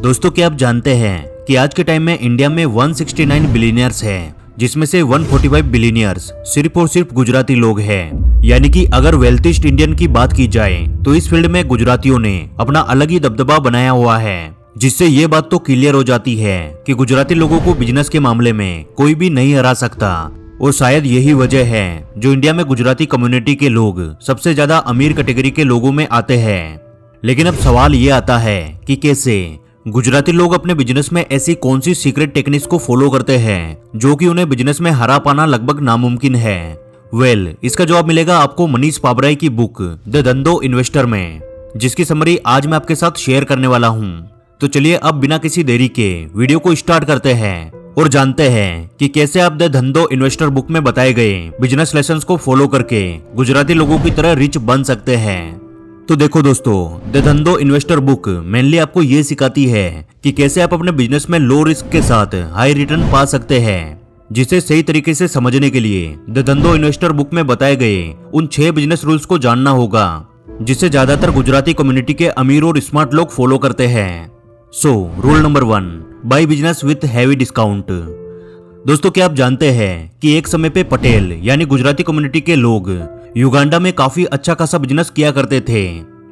दोस्तों क्या आप जानते हैं कि आज के टाइम में इंडिया में 169 बिलियनियर्स हैं, जिसमें से 145 बिलियनियर्स सिर्फ और सिर्फ गुजराती लोग हैं। यानी कि अगर वेल्थिस्ट इंडियन की बात की जाए तो इस फील्ड में गुजरातियों ने अपना अलग ही दबदबा बनाया हुआ है, जिससे ये बात तो क्लियर हो जाती है कि गुजराती लोगों को बिजनेस के मामले में कोई भी नहीं हरा सकता। और शायद यही वजह है जो इंडिया में गुजराती कम्युनिटी के लोग सबसे ज्यादा अमीर कैटेगरी के लोगों में आते हैं। लेकिन अब सवाल ये आता है कि कैसे गुजराती लोग अपने बिजनेस में ऐसी कौन सी सीक्रेट टेक्निक्स को फॉलो करते हैं जो कि उन्हें बिजनेस में हरा पाना लगभग नामुमकिन है। इसका जवाब मिलेगा आपको मनीष पाबराई की बुक द धंधो इन्वेस्टर में, जिसकी समरी आज मैं आपके साथ शेयर करने वाला हूँ। तो चलिए अब बिना किसी देरी के वीडियो को स्टार्ट करते हैं और जानते हैं कि कैसे आप द धंधो इन्वेस्टर बुक में बताए गए बिजनेस लेसन्स को फॉलो करके गुजराती लोगों की तरह रिच बन सकते हैं। तो देखो दोस्तों, द धंधो इन्वेस्टर बुक मेनली आपको ये सिखाती है कि कैसे आप अपने बिजनेस में लो रिस्क के साथ हाई रिटर्न पा सकते हैं, जिसे सही तरीके से समझने के लिए द धंधो इन्वेस्टर बुक में बताए गए उन 6 बिजनेस रूल्स को जानना होगा, जिसे ज्यादातर गुजराती कम्युनिटी के अमीर और स्मार्ट लोग फॉलो करते हैं। Rule number 1, by business with heavy discount. दोस्तों क्या आप जानते हैं कि एक समय पे पटेल यानी गुजराती कम्युनिटी के लोग युगांडा में काफी अच्छा खासा बिजनेस किया करते थे।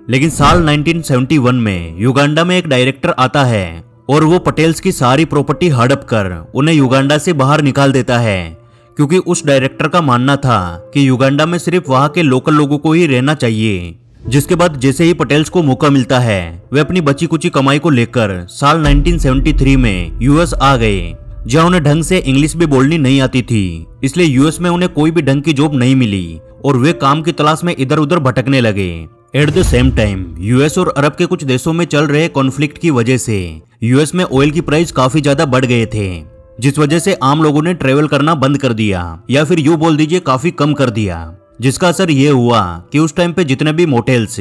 लेकिन साल 1971 में युगांडा में एक डायरेक्टर आता है और वो पटेल्स की सारी प्रॉपर्टी हड़प कर उन्हें युगांडा से बाहर निकाल देता है, क्योंकि उस डायरेक्टर का मानना था कि युगांडा में सिर्फ वहां के लोकल लोगों को ही रहना चाहिए। जिसके बाद जैसे ही पटेल्स को मौका मिलता है वे अपनी बची कुची कमाई को लेकर साल 1973 में यूएस आ गए, जहां उन्हें ढंग से इंग्लिश भी बोलनी नहीं आती थी। इसलिए यूएस में उन्हें कोई भी ढंग की जॉब नहीं मिली और वे काम की तलाश में इधर उधर भटकने लगे। At the same time US और अरब के कुछ देशों में चल रहे कॉन्फ्लिक्ट की वजह से यूएस में ऑयल की प्राइस काफी ज्यादा बढ़ गए थे, जिस वजह से आम लोगों ने ट्रेवल करना बंद कर दिया, या फिर यूं बोल दीजिए काफी कम कर दिया। जिसका असर ये हुआ कि उस टाइम पे जितने भी मोटेल्स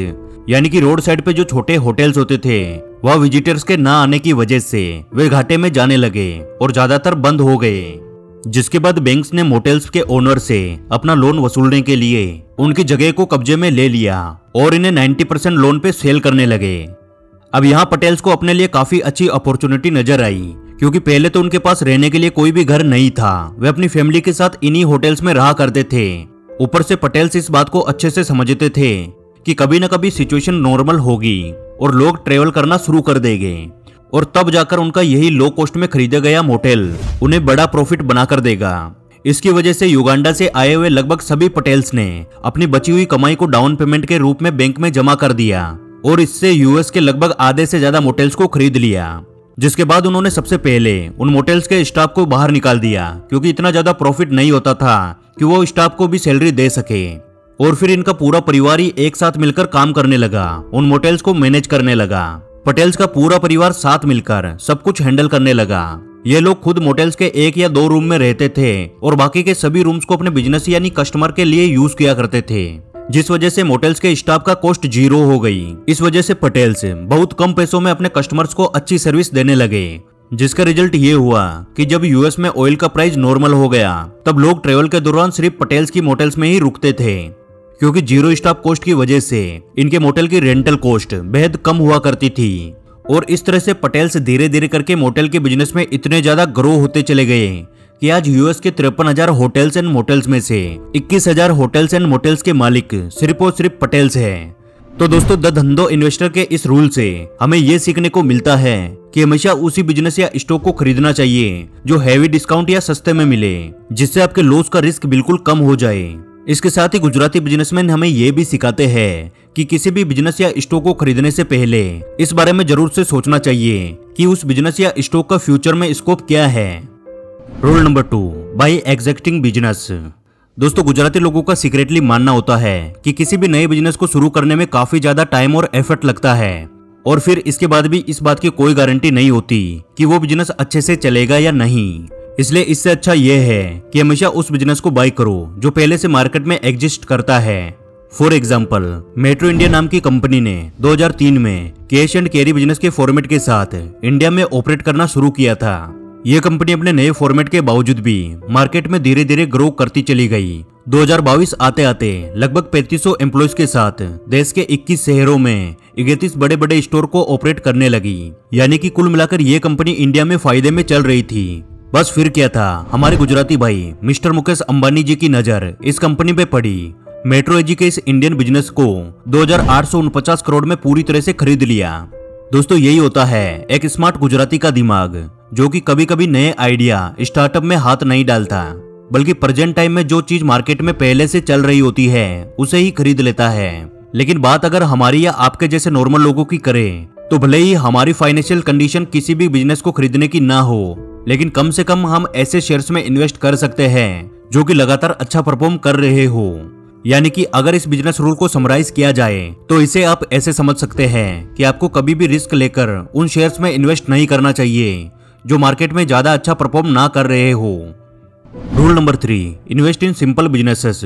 यानी कि रोड साइड पे जो छोटे होटल्स होते थे वह विजिटर्स के ना आने की वजह से वे घाटे में जाने लगे और ज्यादातर बंद हो गए। जिसके बाद बैंक्स ने मोटेल्स के ओनर से अपना लोन वसूलने के लिए उनकी जगह को कब्जे में ले लिया और इन्हें 90% लोन पे सेल करने लगे। अब यहाँ पटेल्स को अपने लिए काफी अच्छी अपॉर्चुनिटी नजर आई, क्योंकि पहले तो उनके पास रहने के लिए कोई भी घर नहीं था। वे अपनी फैमिली के साथ इन्हीं होटल्स में रहा करते थे। ऊपर से पटेल्स इस बात को अच्छे से समझते थे कि कभी न कभी सिचुएशन नॉर्मल होगी और लोग ट्रेवल करना शुरू कर देंगे, और तब जाकर उनका यही लो कॉस्ट में खरीदा गया मोटेल उन्हें बड़ा प्रॉफिट बनाकर देगा। इसकी वजह से युगांडा से आए हुए लगभग सभी पटेल्स ने अपनी बची हुई कमाई को डाउन पेमेंट के रूप में बैंक में जमा कर दिया और इससे यूएस के लगभग आधे से ज्यादा मोटेल्स को खरीद लिया। जिसके बाद उन्होंने सबसे पहले उन मोटेल्स के स्टाफ को बाहर निकाल दिया, क्योंकि इतना ज्यादा प्रॉफिट नहीं होता था कि वो स्टाफ को भी सैलरी दे सके। और फिर इनका पूरा परिवार ही एक साथ मिलकर काम करने लगा, उन मोटेल्स को मैनेज करने लगा। पटेल्स का पूरा परिवार साथ मिलकर सब कुछ हैंडल करने लगा। ये लोग खुद मोटेल्स के 1 या 2 रूम में रहते थे और बाकी के सभी रूम्स को अपने बिजनेस यानी कस्टमर के लिए यूज किया करते थे, जिस वजह से मोटेल्स के स्टाफ का कॉस्ट 0 हो गई। इस वजह से पटेल्स बहुत कम पैसों में अपने कस्टमर्स को अच्छी सर्विस देने लगे, जिसका रिजल्ट ये हुआ कि जब यूएस में ऑयल का प्राइस नॉर्मल हो गया तब लोग ट्रेवल के दौरान सिर्फ पटेल्स की मोटेल्स में ही रुकते थे, क्योंकि 0 स्टाफ कॉस्ट की वजह से इनके मोटेल की रेंटल कॉस्ट बेहद कम हुआ करती थी। और इस तरह से पटेल्स धीरे धीरे करके मोटेल के बिजनेस में इतने ज्यादा ग्रो होते चले गए कि आज यूएस के 53,000 होटल्स एंड मोटेल्स में से 21,000 होटल्स एंड मोटेल्स के मालिक सिर्फ और सिर्फ पटेल्स हैं। तो दोस्तों द धंधो इन्वेस्टर के इस रूल से हमें ये सीखने को मिलता है कि हमेशा उसी बिजनेस या स्टॉक को खरीदना चाहिए जो हैवी डिस्काउंट या सस्ते में मिले, जिससे आपके लॉस का रिस्क बिल्कुल कम हो जाए। इसके साथ ही गुजराती बिजनेसमैन हमें ये भी सिखाते हैं कि किसी भी बिजनेस या स्टॉक को खरीदने से पहले इस बारे में जरूर से सोचना चाहिए कि उस बिजनेस या स्टॉक का फ्यूचर में स्कोप क्या है। Rule number 2, buy existing business. दोस्तों गुजराती लोगों का सीक्रेटली मानना होता है कि किसी भी नए बिजनेस को शुरू करने में काफी ज्यादा टाइम और एफर्ट लगता है, और फिर इसके बाद भी इस बात की कोई गारंटी नहीं होती कि वो बिजनेस अच्छे से चलेगा या नहीं। इसलिए इससे अच्छा यह है कि हमेशा उस बिजनेस को बाय करो जो पहले से मार्केट में एग्जिस्ट करता है। फॉर एग्जाम्पल, मेट्रो इंडिया नाम की कंपनी ने 2003 में कैश एंड कैरी बिजनेस के फॉर्मेट के साथ इंडिया में ऑपरेट करना शुरू किया था। यह कंपनी अपने नए फॉर्मेट के बावजूद भी मार्केट में धीरे धीरे ग्रो करती चली गई 2022 आते आते लगभग 3500 एम्प्लॉयज के साथ देश के 21 शहरों में 31 बड़े बड़े स्टोर को ऑपरेट करने लगी। यानी कि कुल मिलाकर ये कंपनी इंडिया में फायदे में चल रही थी। बस फिर क्या था, हमारे गुजराती भाई मिस्टर मुकेश अंबानी जी की नजर इस कंपनी पे पड़ी। मेट्रो एजी के इस इंडियन बिजनेस को 2849 करोड़ में पूरी तरह से खरीद लिया। दोस्तों यही होता है एक स्मार्ट गुजराती का दिमाग, जो कि कभी कभी नए आइडिया स्टार्टअप में हाथ नहीं डालता, बल्कि प्रेजेंट टाइम में जो चीज मार्केट में पहले से चल रही होती है उसे ही खरीद लेता है। लेकिन बात अगर हमारी या आपके जैसे नॉर्मल लोगों की करें तो भले ही हमारी फाइनेंशियल कंडीशन किसी भी बिजनेस को खरीदने की ना हो, लेकिन कम से कम हम ऐसे शेयर्स में इन्वेस्ट कर सकते हैं जो कि लगातार अच्छा परफॉर्म कर रहे हो। यानी कि अगर इस बिजनेस रूल को समराइज किया जाए तो इसे आप ऐसे समझ सकते हैं कि आपको कभी भी रिस्क लेकर उन शेयर्स में इन्वेस्ट नहीं करना चाहिए जो मार्केट में ज्यादा अच्छा परफॉर्म ना कर रहे हो। Rule number 3, invest in simple businesses.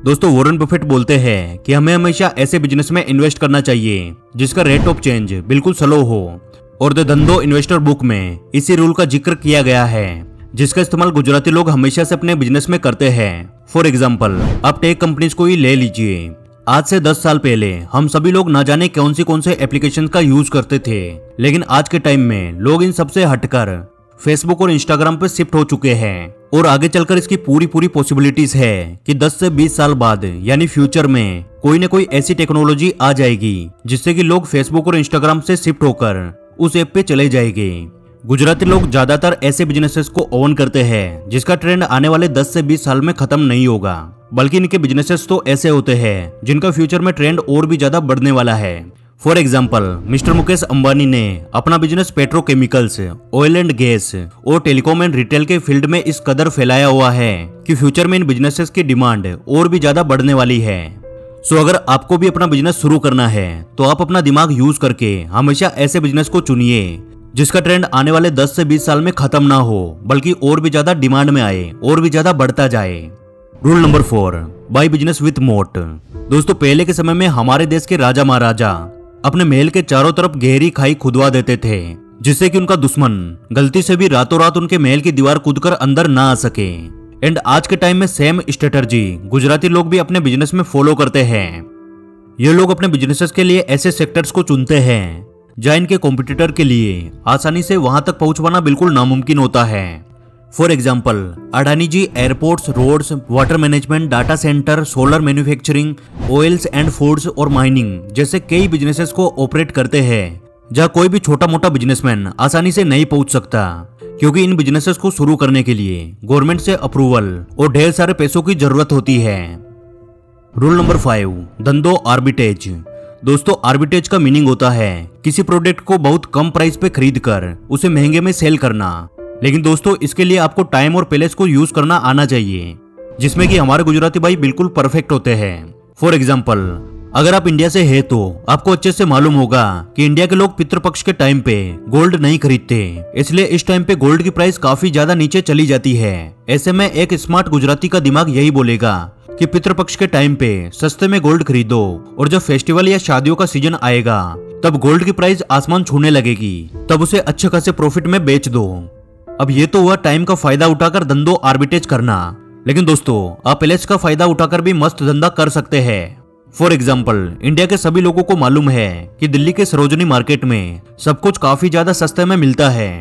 दोस्तों वॉरेन बफेट बोलते हैं कि हमें हमेशा ऐसे बिजनेस में इन्वेस्ट करना चाहिए जिसका रेट ऑफ चेंज बिल्कुल स्लो हो, और द धंधो इन्वेस्टर बुक में इसी रूल का जिक्र किया गया है, जिसका इस्तेमाल गुजराती लोग हमेशा से अपने बिजनेस में करते हैं। फॉर एग्जाम्पल, आप टेक कंपनीज को ही ले लीजिए। आज से 10 साल पहले हम सभी लोग ना जाने कौन से एप्लीकेशन का यूज करते थे, लेकिन आज के टाइम में लोग इन सबसे हटकर फेसबुक और इंस्टाग्राम पे शिफ्ट हो चुके हैं, और आगे चलकर इसकी पूरी पॉसिबिलिटीज है कि 10 से 20 साल बाद यानी फ्यूचर में कोई न कोई ऐसी टेक्नोलॉजी आ जाएगी जिससे कि लोग फेसबुक और इंस्टाग्राम से शिफ्ट होकर उस ऐप पे चले जाएंगे। गुजराती लोग ज्यादातर ऐसे बिजनेसेस को ओन करते हैं जिसका ट्रेंड आने वाले 10 से 20 साल में खत्म नहीं होगा, बल्कि इनके बिजनेसेस तो ऐसे होते हैं जिनका फ्यूचर में ट्रेंड और भी ज्यादा बढ़ने वाला है। For example, mister Mukesh Ambani ने अपना business petrochemicals, oil and gas और टेलीकॉम एंड रिटेल के फील्ड में इस कदर फैलाया हुआ है कि फ्यूचर में इन बिजनेसेस की डिमांड और भी ज्यादा बढ़ने वाली है। सो अगर आपको भी अपना बिजनेस शुरू करना है तो आप अपना दिमाग यूज करके हमेशा ऐसे बिजनेस को चुनिए जिसका ट्रेंड आने वाले 10 से 20 साल में खत्म ना हो, बल्कि और भी ज्यादा डिमांड में आए और भी ज्यादा बढ़ता जाए। Rule number 4, by business with मोट। दोस्तों पहले के समय में हमारे देश के राजा महाराजा अपने महल के चारों तरफ गहरी खाई खुदवा देते थे, जिससे कि उनका दुश्मन गलती से भी रातों रात उनके महल की दीवार कूदकर अंदर ना आ सके। एंड आज के टाइम में सेम स्ट्रेटर्जी गुजराती लोग भी अपने बिजनेस में फॉलो करते हैं। ये लोग अपने बिजनेसेस के लिए ऐसे सेक्टर्स को चुनते हैं जहां इनके कॉम्पिटिटर के लिए आसानी से वहां तक पहुंच पाना बिल्कुल नामुमकिन होता है। For example, Adani ji airports, roads, water management, data centre, solar manufacturing, oils and foods और माइनिंग जैसे कई बिजनेसेस को ऑपरेट करते हैं जहां कोई भी छोटा मोटा बिजनेसमैन आसानी से नहीं पहुंच सकता, क्योंकि इन बिजनेसेस को शुरू करने के लिए गवर्नमेंट से अप्रूवल और ढेर सारे पैसों की जरूरत होती है। रूल नंबर 5, धंधो आर्बिट्रेज। दोस्तों आर्बिट्रेज का मीनिंग होता है किसी प्रोडक्ट को बहुत कम प्राइस पे खरीद कर उसे महंगे में सेल करना। लेकिन दोस्तों इसके लिए आपको टाइम और पैलेस को यूज करना आना चाहिए, जिसमें कि हमारे गुजराती भाई बिल्कुल परफेक्ट होते हैं। फॉर एग्जाम्पल, अगर आप इंडिया से है तो आपको अच्छे से मालूम होगा कि इंडिया के लोग पितृपक्ष के टाइम पे गोल्ड नहीं खरीदते, इसलिए इस टाइम पे गोल्ड की प्राइस काफी ज्यादा नीचे चली जाती है। ऐसे में एक स्मार्ट गुजराती का दिमाग यही बोलेगा कि पितृपक्ष के टाइम पे सस्ते में गोल्ड खरीदो, और जब फेस्टिवल या शादियों का सीजन आएगा तब गोल्ड की प्राइस आसमान छूने लगेगी, तब उसे अच्छे खासे प्रॉफिट में बेच दो। अब ये तो हुआ टाइम का फायदा उठाकर धंधो आर्बिट्रेज करना, लेकिन दोस्तों आप पैलेस का फायदा उठाकर भी मस्त धंधा कर सकते हैं। फॉर एग्जाम्पल, इंडिया के सभी लोगों को मालूम है कि दिल्ली के सरोजनी मार्केट में सब कुछ काफी ज्यादा सस्ते में मिलता है।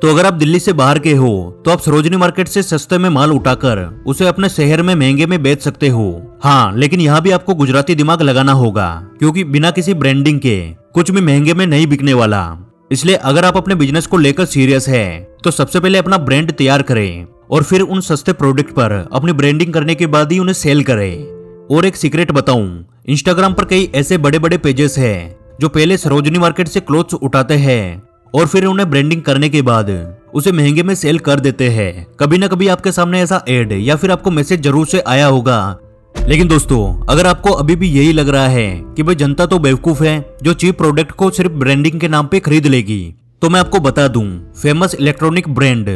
तो अगर आप दिल्ली से बाहर के हो तो आप सरोजनी मार्केट से सस्ते में माल उठाकर उसे अपने शहर में महंगे में बेच सकते हो। हाँ, लेकिन यहाँ भी आपको गुजराती दिमाग लगाना होगा, क्योंकि बिना किसी ब्रांडिंग के कुछ भी महंगे में नहीं बिकने वाला। इसलिए अगर आप अपने बिजनेस को लेकर सीरियस है तो सबसे पहले अपना ब्रांड तैयार करें और फिर उन सस्ते प्रोडक्ट पर अपनी ब्रांडिंग करने के बाद ही उन्हें सेल करें। और एक सीक्रेट बताऊं, इंस्टाग्राम पर कई ऐसे बड़े बड़े पेजेस हैं जो पहले सरोजनी मार्केट से क्लोथ्स उठाते हैं और फिर उन्हें ब्रांडिंग करने के बाद उसे महंगे में सेल कर देते हैं। कभी ना कभी आपके सामने ऐसा एड या फिर आपको मैसेज जरूर से आया होगा। लेकिन दोस्तों अगर आपको अभी भी यही लग रहा है कि भाई जनता तो बेवकूफ है जो चीप प्रोडक्ट को सिर्फ ब्रांडिंग के नाम पे खरीद लेगी, तो मैं आपको बता दूं, फेमस इलेक्ट्रॉनिक ब्रांड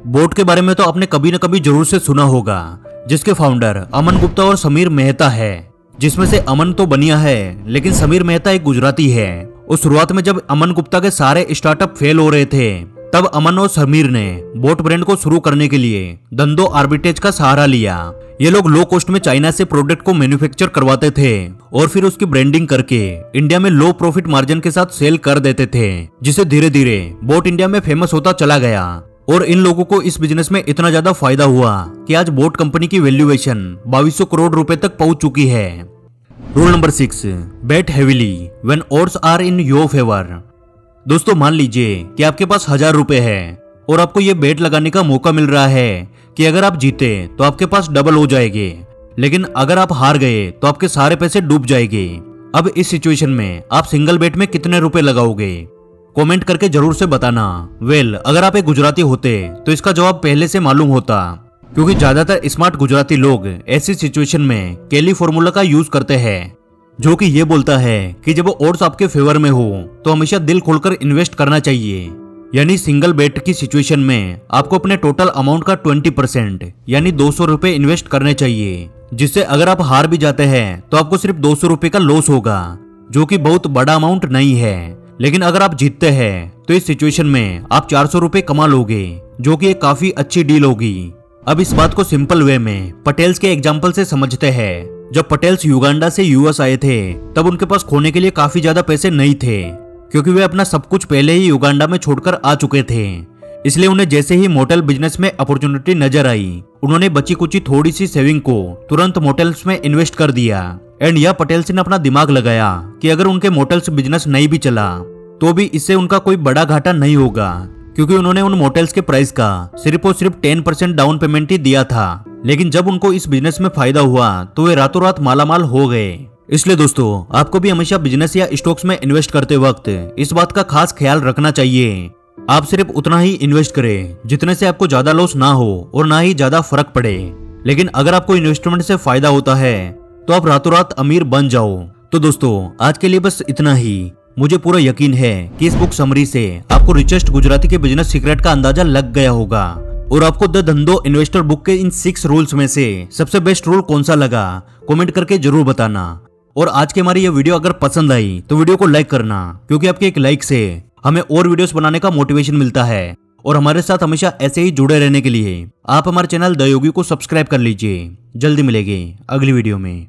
बोट के बारे में तो आपने कभी न कभी जरूर से सुना होगा, जिसके फाउंडर अमन गुप्ता और समीर मेहता है। जिसमें से अमन तो बनिया है लेकिन समीर मेहता एक गुजराती है। और शुरुआत में जब अमन गुप्ता के सारे स्टार्टअप फेल हो रहे थे तब अमन और समीर ने बोट ब्रांड को शुरू करने के लिए धंधो आर्बिट्रेज का सहारा लिया। ये लोग लो कॉस्ट में चाइना से प्रोडक्ट को मैन्युफैक्चर करवाते थे और फिर उसकी ब्रांडिंग करके इंडिया में लो प्रॉफिट मार्जिन के साथ सेल कर देते थे, जिससे धीरे धीरे बोट इंडिया में फेमस होता चला गया। और इन लोगों को इस बिजनेस में इतना ज्यादा फायदा हुआ कि आज बोट कंपनी की वैल्यूएशन 2200 करोड़ रुपए तक पहुंच चुकी है। Rule number 6, bet heavily when odds are in your favour. दोस्तों मान लीजिए कि आपके पास 1000 रुपए है और आपको ये बेट लगाने का मौका मिल रहा है कि अगर आप जीते तो आपके पास डबल हो जाएंगे, लेकिन अगर आप हार गए तो आपके सारे पैसे डूब जाएंगे। अब इस सिचुएशन में आप सिंगल बेट में कितने रुपए लगाओगे? कमेंट करके जरूर से बताना। अगर आप एक गुजराती होते तो इसका जवाब पहले से मालूम होता, क्योंकि ज्यादातर स्मार्ट गुजराती लोग ऐसी सिचुएशन में केली फॉर्मूला का यूज करते हैं, जो कि ये बोलता है कि जब ऑड्स आपके फेवर में हो तो हमेशा दिल खोलकर इन्वेस्ट करना चाहिए। यानी सिंगल बेट की सिचुएशन में आपको अपने टोटल अमाउंट का 20% यानी 200 रुपए इन्वेस्ट करने चाहिए, जिससे अगर आप हार भी जाते हैं तो आपको सिर्फ 200 रुपए का लॉस होगा, जो कि बहुत बड़ा अमाउंट नहीं है। लेकिन अगर आप जीतते हैं तो इस सिचुएशन में आप 400 रुपए कमा लोगे, जो कि एक काफी अच्छी डील होगी। अब इस बात को सिंपल वे में पटेल्स के एग्जाम्पल से समझते हैं। जब पटेल्स युगांडा से यूएस आए थे तब उनके पास खोने के लिए काफी ज्यादा पैसे नहीं थे, क्योंकि वे अपना सब कुछ पहले ही युगांडा में छोड़कर आ चुके थे। इसलिए उन्हें जैसे ही मोटेल बिजनेस में अपॉर्चुनिटी नजर आई, उन्होंने बची कुची थोड़ी सी सेविंग को तुरंत मोटेल्स में इन्वेस्ट कर दिया। एंड यह पटेल्स ने अपना दिमाग लगाया कि अगर उनके मोटेल्स बिजनेस नहीं भी चला तो भी इससे उनका कोई बड़ा घाटा नहीं होगा, क्योंकि उन्होंने उन मोटेल्स के प्राइस का सिर्फ और सिर्फ 10% डाउन पेमेंट ही दिया था। लेकिन जब उनको इस बिजनेस में फायदा हुआ तो वे रातों रात मालामाल हो गए। इसलिए दोस्तों आपको भी हमेशा बिजनेस या स्टॉक्स में इन्वेस्ट करते वक्त इस बात का खास ख्याल रखना चाहिए। आप सिर्फ उतना ही इन्वेस्ट करें जितने से आपको ज्यादा लॉस ना हो और ना ही ज्यादा फर्क पड़े। लेकिन अगर आपको इन्वेस्टमेंट से फायदा होता है तो आप रातों रात अमीर बन जाओ। तो दोस्तों आज के लिए बस इतना ही। मुझे पूरा यकीन है कि इस बुक समरी से आपको रिचेस्ट गुजराती के बिजनेस सीक्रेट का अंदाजा लग गया होगा और आपको द धंधो इन्वेस्टर बुक के इन 6 रूल्स में से सबसे बेस्ट रूल कौन सा लगा कमेंट करके जरूर बताना। और आज की हमारी ये वीडियो अगर पसंद आई तो वीडियो को लाइक करना, क्योंकि आपके एक लाइक से हमें और वीडियोस बनाने का मोटिवेशन मिलता है। और हमारे साथ हमेशा ऐसे ही जुड़े रहने के लिए आप हमारे चैनल द योगी को सब्सक्राइब कर लीजिए। जल्दी मिलेंगे अगली वीडियो में।